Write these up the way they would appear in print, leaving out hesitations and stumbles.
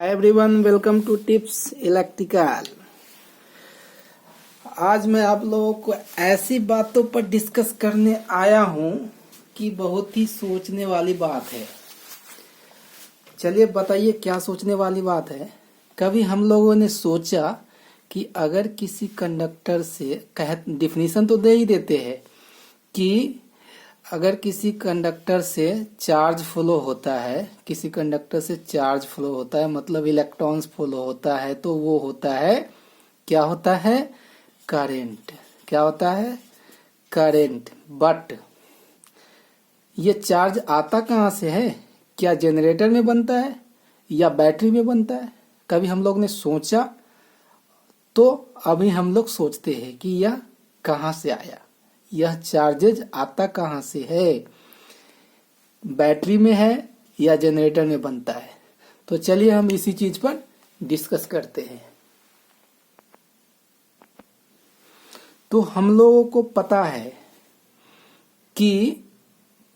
Hi everyone, welcome to tips electrical. आज मैं आप लोगों को ऐसी बातों पर डिस्कस करने आया हूं कि बहुत ही सोचने वाली बात है। चलिए बताइए क्या सोचने वाली बात है। कभी हम लोगों ने सोचा कि अगर किसी कंडक्टर से डिफिनीशन तो दे ही देते हैं कि अगर किसी कंडक्टर से चार्ज फ्लो होता है, किसी कंडक्टर से चार्ज फ्लो होता है मतलब इलेक्ट्रॉन्स फ्लो होता है, तो वो होता है, क्या होता है, करंट। क्या होता है, करंट। बट ये चार्ज आता कहाँ से है? क्या जनरेटर में बनता है या बैटरी में बनता है? कभी हम लोग ने सोचा? तो अभी हम लोग सोचते हैं कि यह कहाँ से आया, यह चार्जेज आता कहाँ से है, बैटरी में है या जनरेटर में बनता है। तो चलिए हम इसी चीज पर डिस्कस करते हैं। तो हम लोगों को पता है कि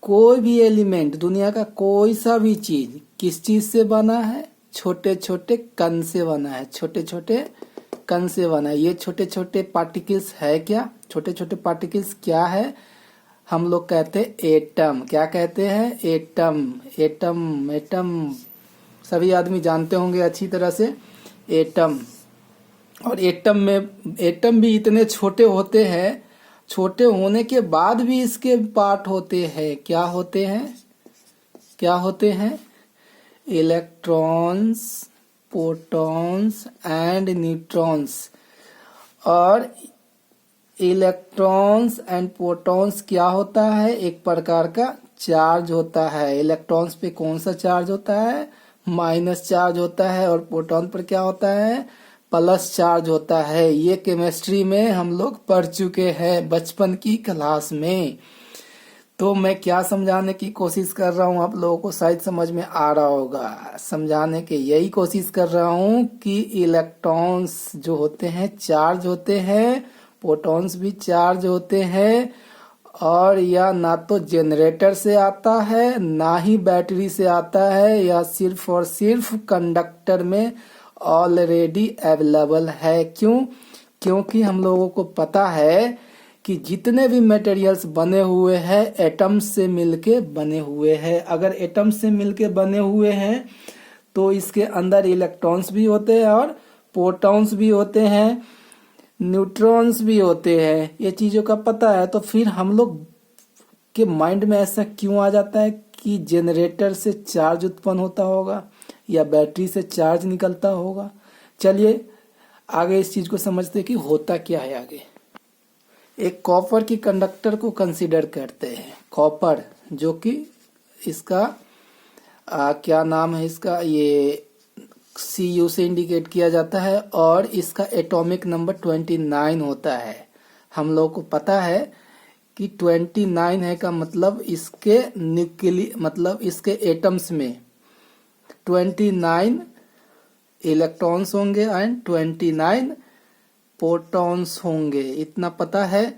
कोई भी एलिमेंट, दुनिया का कोई सा भी चीज किस चीज से बना है? छोटे छोटे कण से बना है, छोटे छोटे कण से बना है। ये छोटे छोटे पार्टिकल्स है क्या? छोटे छोटे पार्टिकल्स क्या है? हम लोग कहते हैं एटम। क्या कहते हैं? एटम। एटम एटम सभी आदमी जानते होंगे अच्छी तरह से, एटम। और एटम भी इतने छोटे होते हैं, छोटे होने के बाद भी इसके पार्ट होते हैं। क्या होते हैं? क्या होते हैं? Electrons, protons and neutrons. और इलेक्ट्रॉन्स एंड प्रोटॉन्स क्या होता है? एक प्रकार का चार्ज होता है। इलेक्ट्रॉन्स पे कौन सा चार्ज होता है? माइनस चार्ज होता है। और प्रोटॉन पर क्या होता है? प्लस चार्ज होता है। ये केमिस्ट्री में हम लोग पढ़ चुके हैं बचपन की क्लास में। तो मैं क्या समझाने की कोशिश कर रहा हूँ, आप लोगों को शायद समझ में आ रहा होगा। समझाने की यही कोशिश कर रहा हूँ कि इलेक्ट्रॉन्स जो होते हैं चार्ज होते हैं, प्रोटॉन्स भी चार्ज होते हैं। और यह ना तो जनरेटर से आता है ना ही बैटरी से आता है, यह सिर्फ और सिर्फ कंडक्टर में ऑलरेडी अवेलेबल है। क्यों? क्योंकि हम लोगों को पता है कि जितने भी मटेरियल्स बने हुए हैं एटम्स से मिलके बने हुए हैं। अगर एटम्स से मिलके बने हुए हैं तो इसके अंदर इलेक्ट्रॉन्स भी होते हैं और प्रोटॉन्स भी होते हैं, न्यूट्रॉन्स भी होते हैं। ये चीजों का पता है। तो फिर हम लोग के माइंड में ऐसा क्यों आ जाता है कि जनरेटर से चार्ज उत्पन्न होता होगा या बैटरी से चार्ज निकलता होगा? चलिए आगे इस चीज को समझते हैं कि होता क्या है आगे। एक कॉपर की कंडक्टर को कंसीडर करते हैं। कॉपर जो कि इसका क्या नाम है इसका, ये Cu से इंडिकेट किया जाता है और इसका एटॉमिक नंबर 29 होता है। हम लोग को पता है कि 29 है का मतलब इसके मतलब इसके एटम्स में 29 इलेक्ट्रॉन्स होंगे एंड 29 प्रोटॉन्स होंगे, इतना पता है।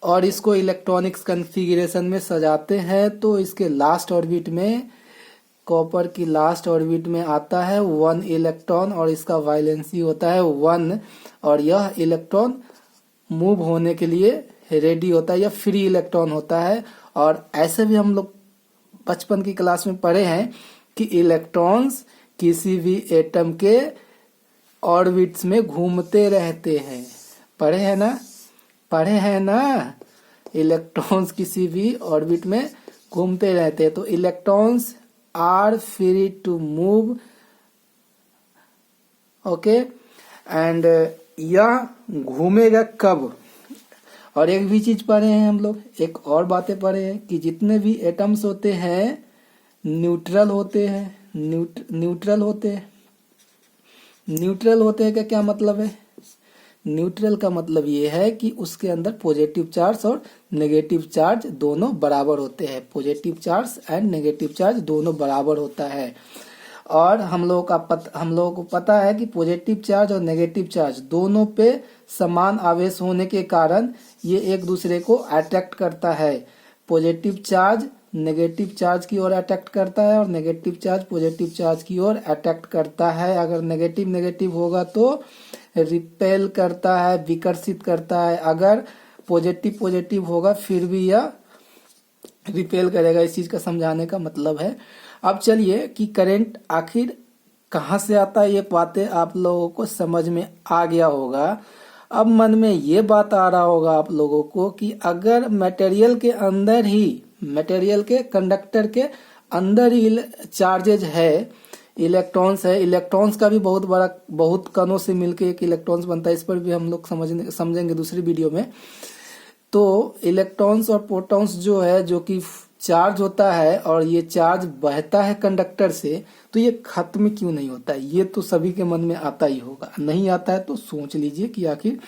और इसको इलेक्ट्रॉनिक्स कॉन्फ़िगरेशन में सजाते हैं तो इसके लास्ट ऑर्बिट में, कॉपर की लास्ट ऑर्बिट में आता है 1 इलेक्ट्रॉन और इसका वैलेंसी होता है 1। और यह इलेक्ट्रॉन मूव होने के लिए रेडी होता है या फ्री इलेक्ट्रॉन होता है। और ऐसे भी हम लोग बचपन की क्लास में पढ़े हैं कि इलेक्ट्रॉन्स किसी भी एटम के ऑर्बिट्स में घूमते रहते हैं। पढ़े हैं ना? पढ़े हैं ना? इलेक्ट्रॉन्स किसी भी ऑर्बिट में घूमते रहते हैं। तो electrons are free to move, okay. And यह घूमेगा कब? और एक भी चीज पढ़े हैं हम लोग, एक और बातें पढ़े हैं कि जितने भी एटम्स होते हैं न्यूट्रल होते हैं। न्यूट्रल होते हैं। न्यूट्रल होते हैं का क्या मतलब है? न्यूट्रल का मतलब ये है कि उसके अंदर पॉजिटिव चार्ज और नेगेटिव चार्ज दोनों बराबर होते हैं। Positive charge and negative charge दोनों बराबर होता है। और हम लोगों को पता है कि पॉजिटिव चार्ज और नेगेटिव चार्ज दोनों पे समान आवेश होने के कारण ये एक दूसरे को अट्रैक्ट करता है। पॉजिटिव चार्ज नेगेटिव चार्ज की ओर अट्रैक्ट करता है और नेगेटिव चार्ज पॉजिटिव चार्ज की ओर अट्रैक्ट करता है। अगर नेगेटिव नेगेटिव होगा तो रिपेल करता है, विकर्षित करता है। अगर पॉजिटिव पॉजिटिव होगा फिर भी यह रिपेल करेगा। इस चीज का समझाने का मतलब है। अब चलिए कि करंट आखिर कहाँ से आता है, ये बातें आप लोगों को समझ में आ गया होगा। अब मन में ये बात आ रहा होगा आप लोगों को कि अगर मटेरियल के अंदर ही, मटेरियल के कंडक्टर के अंदर ही चार्जेज है, इलेक्ट्रॉन्स है, इलेक्ट्रॉन्स का भी बहुत कणों से मिलके एक इलेक्ट्रॉन्स बनता है। इस पर भी हम लोग समझेंगे दूसरी वीडियो में। तो इलेक्ट्रॉन्स और प्रोटॉन्स जो है, जो कि चार्ज होता है और ये चार्ज बहता है कंडक्टर से, तो ये खत्म क्यों नहीं होता है? ये तो सभी के मन में आता ही होगा। नहीं आता है तो सोच लीजिए कि आखिर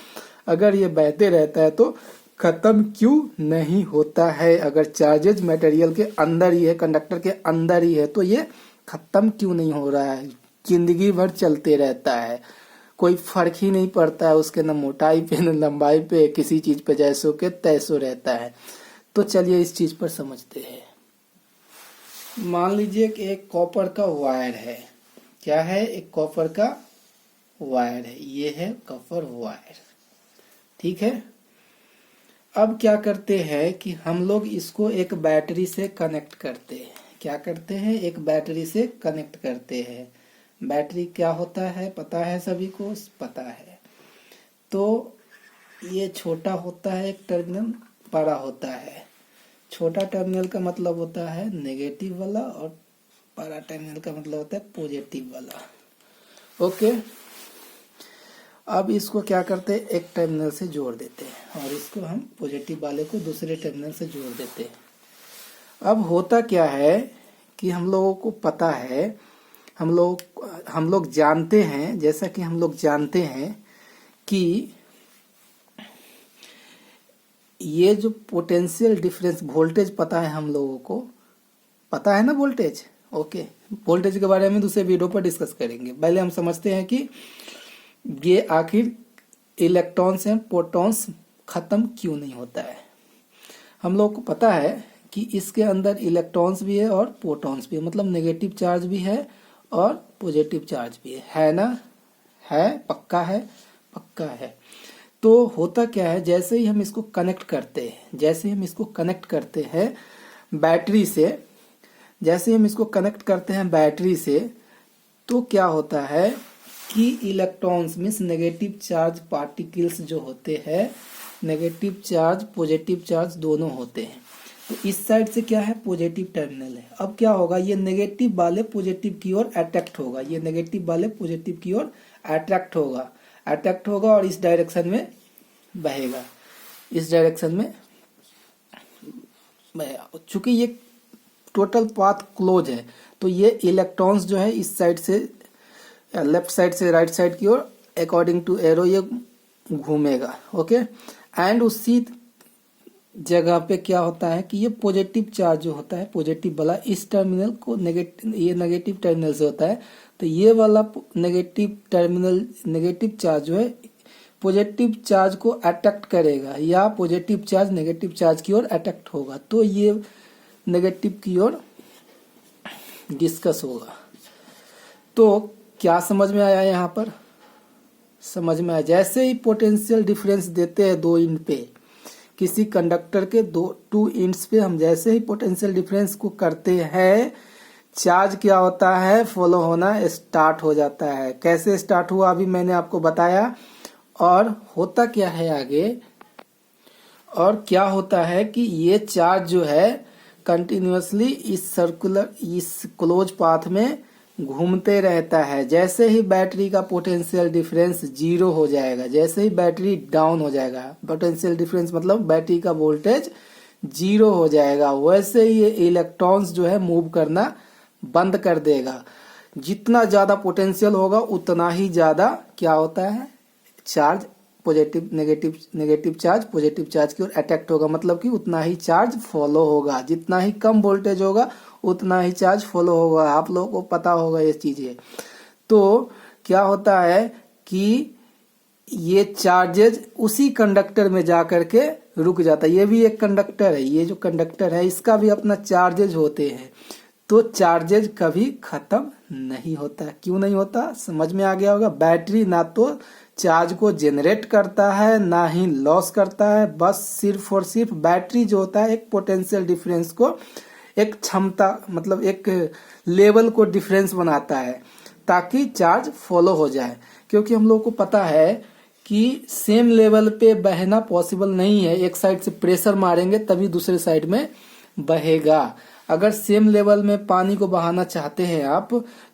अगर ये बहते रहता है तो खत्म क्यों नहीं होता है? अगर चार्जेज मटेरियल के अंदर ही है, कंडक्टर के अंदर ही है, तो ये खत्म क्यों नहीं हो रहा है? जिंदगी भर चलते रहता है, कोई फर्क ही नहीं पड़ता है उसके, न मोटाई पे न लंबाई पे, किसी चीज पे जैसो के तैसो रहता है। तो चलिए इस चीज पर समझते हैं। मान लीजिए कि एक कॉपर का वायर है। क्या है? एक कॉपर का वायर है। ये है कॉपर वायर, ठीक है। अब क्या करते हैं कि हम लोग इसको एक बैटरी से कनेक्ट करते हैं। क्या करते हैं? एक बैटरी से कनेक्ट करते हैं। बैटरी क्या होता है पता है सभी को? पता है। तो ये छोटा होता है एक टर्मिनल, बड़ा होता है। छोटा टर्मिनल का मतलब होता है नेगेटिव वाला और बड़ा टर्मिनल का मतलब होता है पॉजिटिव वाला। ओके। अब इसको क्या करते हैं? एक टर्मिनल से जोड़ देते हैं और इसको हम पॉजिटिव वाले को दूसरे टर्मिनल से जोड़ देते हैं। अब होता क्या है कि हम लोगों को पता है, हम लोग जानते हैं, जैसा कि हम लोग जानते हैं कि ये जो पोटेंशियल डिफरेंस, वोल्टेज पता है हम लोगों को, पता है ना वोल्टेज? ओके। वोल्टेज के बारे में दूसरे वीडियो पर डिस्कस करेंगे। पहले हम समझते हैं कि ये आखिर इलेक्ट्रॉन्स एंड प्रोटॉन्स खत्म क्यों नहीं होता है। हम लोग को पता है कि इसके अंदर इलेक्ट्रॉन्स भी है और प्रोटॉन्स भी है, मतलब नेगेटिव चार्ज भी है और पॉजिटिव चार्ज भी है ना? है? पक्का है? पक्का है। तो होता क्या है, जैसे ही हम इसको कनेक्ट करते हैं, जैसे ही हम इसको कनेक्ट करते हैं बैटरी से, जैसे ही हम इसको कनेक्ट करते हैं बैटरी से, तो क्या होता है कि electrons means negative charge particles जो होते हैं, नेगेटिव चार्ज पॉजिटिव चार्ज दोनों होते हैं। तो इस साइड से क्या है? पॉजिटिव टर्मिनल है। अब क्या होगा? ये नेगेटिव वाले पॉजिटिव की ओर अट्रैक्ट होगा, ये नेगेटिव वाले पॉजिटिव की ओर अट्रैक्ट होगा और इस डायरेक्शन में बहेगा, इस डायरेक्शन में बहेगा। चूंकि ये टोटल पाथ क्लोज है, तो ये इलेक्ट्रॉन्स जो है इस साइड से, लेफ्ट साइड से राइट साइड की ओर अकॉर्डिंग टू एरो ये घूमेगा। ओके। एंड उसी जगह पे क्या होता है कि ये पॉजिटिव चार्ज जो होता है, पॉजिटिव वाला, इस टर्मिनल को ये नेगेटिव टर्मिनल से होता है, तो ये वाला नेगेटिव टर्मिनल, नेगेटिव चार्ज जो है पॉजिटिव चार्ज को अट्रैक्ट करेगा या पॉजिटिव चार्ज नेगेटिव चार्ज की ओर अट्रैक्ट होगा, तो ये नेगेटिव की ओर डिस्कस होगा। तो क्या समझ में आया? यहाँ पर समझ में आया। जैसे ही पोटेंशियल डिफरेंस देते हैं दो इंड पे, किसी कंडक्टर के टू इंड्स पे हम जैसे ही पोटेंशियल डिफरेंस को करते हैं, चार्ज क्या होता है? फॉलो होना स्टार्ट हो जाता है। कैसे स्टार्ट हुआ अभी मैंने आपको बताया। और होता क्या है आगे, और क्या होता है कि ये चार्ज जो है कंटिन्यूअसली इस सर्कुलर, इस क्लोज पाथ में घूमते रहता है। जैसे ही बैटरी का पोटेंशियल डिफरेंस जीरो हो जाएगा, जैसे ही बैटरी डाउन हो जाएगा, पोटेंशियल डिफरेंस मतलब बैटरी का वोल्टेज जीरो हो जाएगा, वैसे ही ये इलेक्ट्रॉन्स जो है मूव करना बंद कर देगा। जितना ज्यादा पोटेंशियल होगा उतना ही ज्यादा क्या होता है? Charge positive, negative charge positive charge की ओर अट्रैक्ट होगा, मतलब कि उतना ही चार्ज फॉलो होगा। जितना ही कम वोल्टेज होगा उतना ही चार्ज फॉलो होगा। आप लोगों को पता होगा ये चीजें। तो क्या होता है कि ये चार्जेज उसी कंडक्टर में जा करके रुक जाता है। ये भी एक कंडक्टर है, ये जो कंडक्टर है इसका भी अपना चार्जेज होते हैं। तो चार्जेज कभी खत्म नहीं होता है। क्यों नहीं होता, समझ में आ गया होगा। बैटरी ना तो चार्ज को जनरेट करता है ना ही लॉस करता है, बस सिर्फ और सिर्फ बैटरी जो होता है एक पोटेंशियल डिफरेंस को, एक क्षमता मतलब एक लेवल को डिफरेंस बनाता है ताकि चार्ज फॉलो हो जाए। क्योंकि हम लोग को पता है कि सेम लेवल पे बहना पॉसिबल नहीं है। एक साइड से प्रेशर मारेंगे तभी दूसरे साइड में बहेगा। अगर सेम लेवल में पानी को बहाना चाहते हैं आप,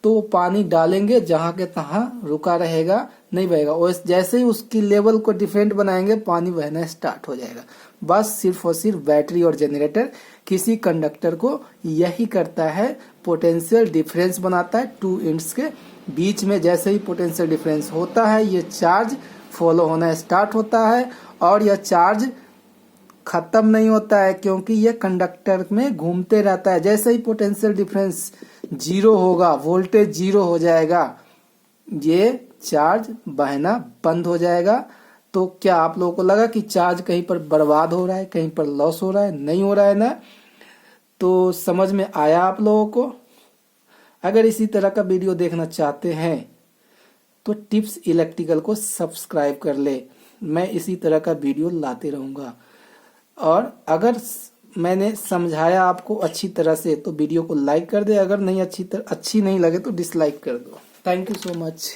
तो वो पानी डालेंगे जहां के तहां रुका रहेगा, नहीं बहेगा। और जैसे ही उसकी लेवल को डिफरेंट बनाएंगे पानी बहना स्टार्ट हो जाएगा। बस सिर्फ और सिर्फ बैटरी और जनरेटर किसी कंडक्टर को यही करता है, पोटेंशियल डिफरेंस बनाता है टू एंड्स के बीच में। जैसे ही पोटेंशियल डिफरेंस होता है ये चार्ज फॉलो होना स्टार्ट होता है और यह चार्ज खत्म नहीं होता है क्योंकि ये कंडक्टर में घूमते रहता है। जैसे ही पोटेंशियल डिफरेंस जीरो होगा, वोल्टेज जीरो हो जाएगा, ये चार्ज बहना बंद हो जाएगा। तो क्या आप लोगों को लगा कि चार्ज कहीं पर बर्बाद हो रहा है, कहीं पर लॉस हो रहा है? नहीं हो रहा है ना। तो समझ में आया आप लोगों को। अगर इसी तरह का वीडियो देखना चाहते हैं तो टिप्स इलेक्ट्रिकल को सब्सक्राइब कर ले। मैं इसी तरह का वीडियो लाते रहूंगा। और अगर मैंने समझाया आपको अच्छी तरह से तो वीडियो को लाइक कर दे। अगर नहीं अच्छी नहीं लगे तो डिसलाइक कर दो। Thank you so much.